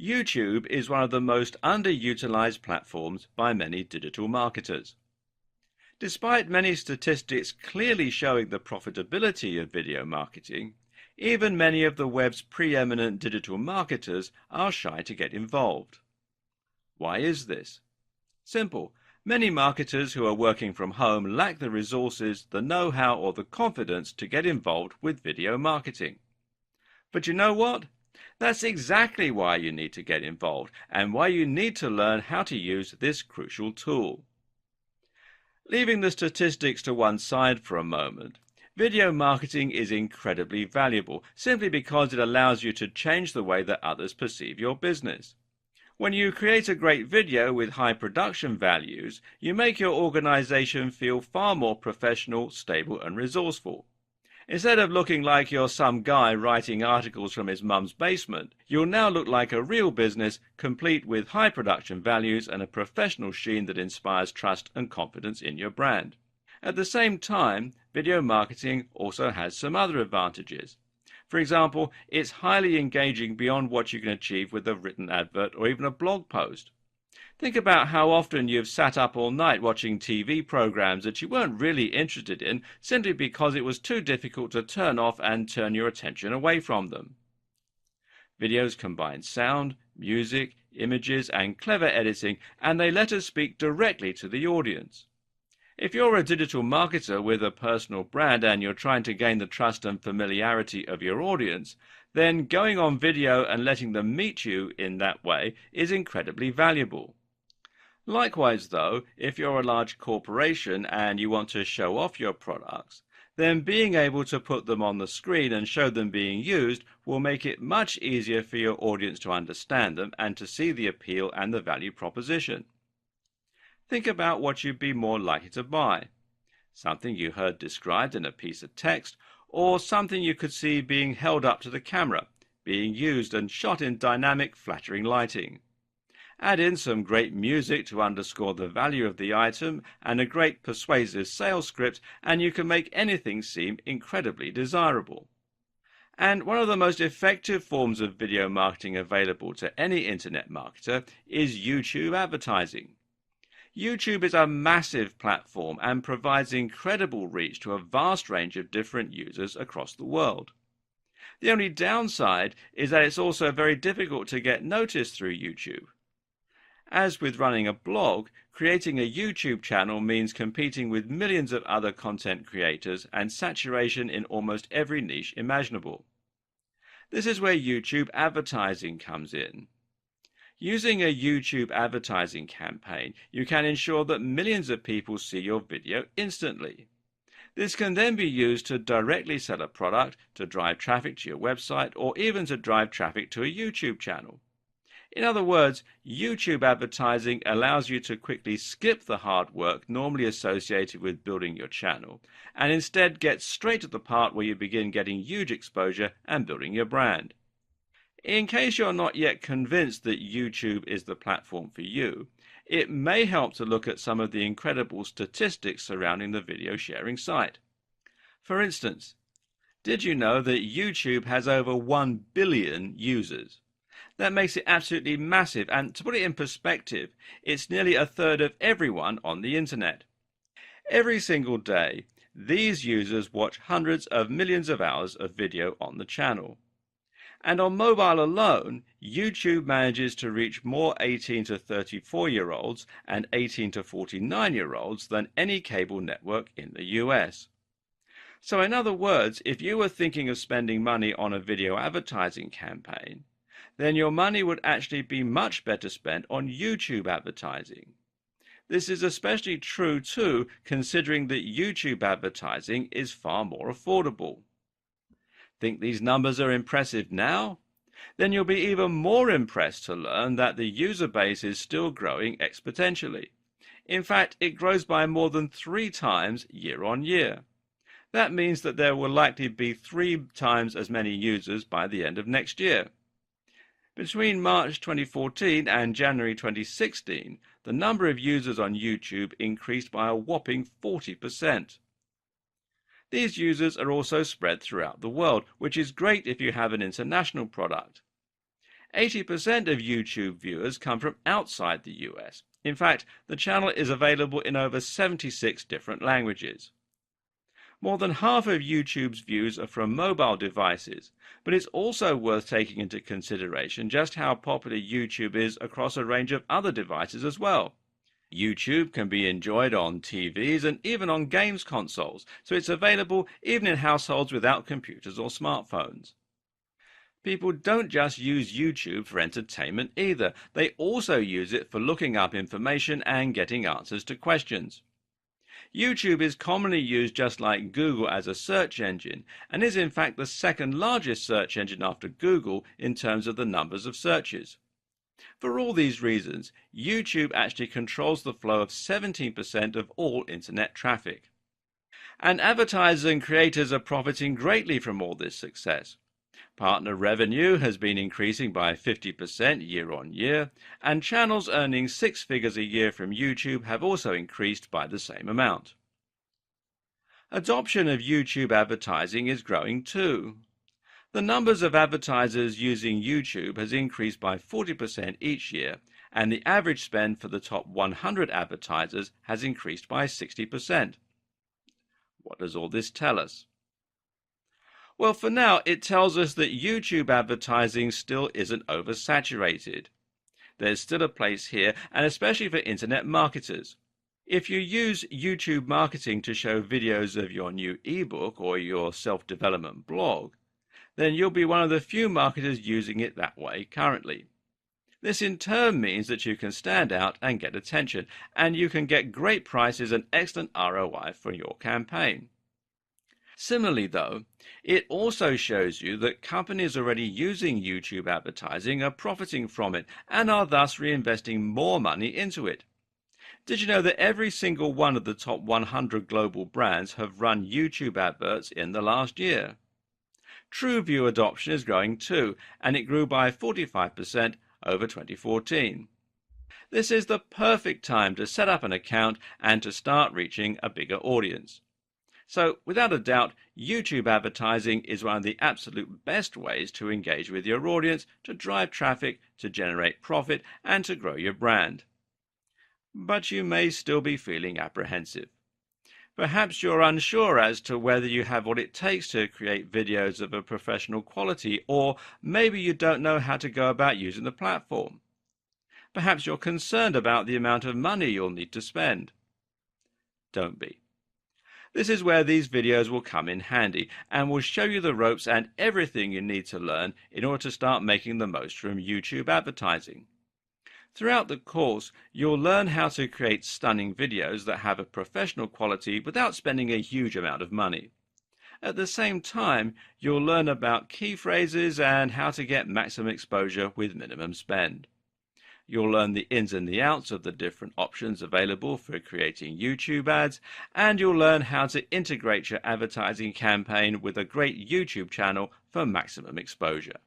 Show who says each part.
Speaker 1: YouTube is one of the most underutilized platforms by many digital marketers. Despite many statistics clearly showing the profitability of video marketing, even many of the web's preeminent digital marketers are shy to get involved. Why is this? Simple. Many marketers who are working from home lack the resources, the know-how, or the confidence to get involved with video marketing. But you know what? That's exactly why you need to get involved and why you need to learn how to use this crucial tool. Leaving the statistics to one side for a moment, video marketing is incredibly valuable simply because it allows you to change the way that others perceive your business. When you create a great video with high production values, you make your organization feel far more professional, stable, and resourceful. Instead of looking like you're some guy writing articles from his mum's basement, you'll now look like a real business, complete with high production values and a professional sheen that inspires trust and confidence in your brand. At the same time, video marketing also has some other advantages. For example, it's highly engaging beyond what you can achieve with a written advert or even a blog post. Think about how often you've sat up all night watching TV programs that you weren't really interested in simply because it was too difficult to turn off and turn your attention away from them. Videos combine sound, music, images, and clever editing, and they let us speak directly to the audience. If you're a digital marketer with a personal brand and you're trying to gain the trust and familiarity of your audience, then going on video and letting them meet you in that way is incredibly valuable. Likewise, though, if you're a large corporation and you want to show off your products, then being able to put them on the screen and show them being used will make it much easier for your audience to understand them and to see the appeal and the value proposition. Think about what you'd be more likely to buy. Something you heard described in a piece of text, or something you could see being held up to the camera, being used and shot in dynamic, flattering lighting. Add in some great music to underscore the value of the item and a great persuasive sales script, and you can make anything seem incredibly desirable. And one of the most effective forms of video marketing available to any internet marketer is YouTube advertising. YouTube is a massive platform and provides incredible reach to a vast range of different users across the world. The only downside is that it's also very difficult to get noticed through YouTube. As with running a blog, creating a YouTube channel means competing with millions of other content creators and saturation in almost every niche imaginable. This is where YouTube advertising comes in. Using a YouTube advertising campaign, you can ensure that millions of people see your video instantly. This can then be used to directly sell a product, to drive traffic to your website, or even to drive traffic to a YouTube channel. In other words, YouTube advertising allows you to quickly skip the hard work normally associated with building your channel, and instead get straight to the part where you begin getting huge exposure and building your brand. In case you're not yet convinced that YouTube is the platform for you, it may help to look at some of the incredible statistics surrounding the video sharing site. For instance, did you know that YouTube has over 1 billion users? That makes it absolutely massive, and to put it in perspective, it's nearly a third of everyone on the internet. Every single day, these users watch hundreds of millions of hours of video on the channel. And on mobile alone, YouTube manages to reach more 18 to 34-year-olds and 18 to 49-year-olds than any cable network in the US. So in other words, if you were thinking of spending money on a video advertising campaign, then your money would actually be much better spent on YouTube advertising. This is especially true too, considering that YouTube advertising is far more affordable. Think these numbers are impressive now? Then you'll be even more impressed to learn that the user base is still growing exponentially. In fact, it grows by more than 3 times year on year. That means that there will likely be 3 times as many users by the end of next year. Between March 2014 and January 2016, the number of users on YouTube increased by a whopping 40%. These users are also spread throughout the world, which is great if you have an international product. 80% of YouTube viewers come from outside the US. In fact, the channel is available in over 76 different languages. More than half of YouTube's views are from mobile devices, but it's also worth taking into consideration just how popular YouTube is across a range of other devices as well. YouTube can be enjoyed on TVs and even on games consoles, so it's available even in households without computers or smartphones. People don't just use YouTube for entertainment either. They also use it for looking up information and getting answers to questions. YouTube is commonly used just like Google as a search engine, and is in fact the second largest search engine after Google in terms of the numbers of searches. For all these reasons, YouTube actually controls the flow of 17% of all internet traffic. And advertisers and creators are profiting greatly from all this success. Partner revenue has been increasing by 50% year on year, and channels earning 6 figures a year from YouTube have also increased by the same amount. Adoption of YouTube advertising is growing too. The numbers of advertisers using YouTube has increased by 40% each year, and the average spend for the top 100 advertisers has increased by 60%. What does all this tell us? Well, for now, it tells us that YouTube advertising still isn't oversaturated. There's still a place here, and especially for internet marketers. If you use YouTube marketing to show videos of your new ebook or your self-development blog, then you'll be one of the few marketers using it that way currently. This in turn means that you can stand out and get attention, and you can get great prices and excellent ROI for your campaign. Similarly, though, it also shows you that companies already using YouTube advertising are profiting from it and are thus reinvesting more money into it. Did you know that every single one of the top 100 global brands have run YouTube adverts in the last year? TrueView adoption is growing too, and it grew by 45% over 2014. This is the perfect time to set up an account and to start reaching a bigger audience. So, without a doubt, YouTube advertising is one of the absolute best ways to engage with your audience, to drive traffic, to generate profit, and to grow your brand. But you may still be feeling apprehensive. Perhaps you're unsure as to whether you have what it takes to create videos of a professional quality, or maybe you don't know how to go about using the platform. Perhaps you're concerned about the amount of money you'll need to spend. Don't be. This is where these videos will come in handy and will show you the ropes and everything you need to learn in order to start making the most from YouTube advertising. Throughout the course, you'll learn how to create stunning videos that have a professional quality without spending a huge amount of money. At the same time, you'll learn about key phrases and how to get maximum exposure with minimum spend. You'll learn the ins and the outs of the different options available for creating YouTube ads, and you'll learn how to integrate your advertising campaign with a great YouTube channel for maximum exposure.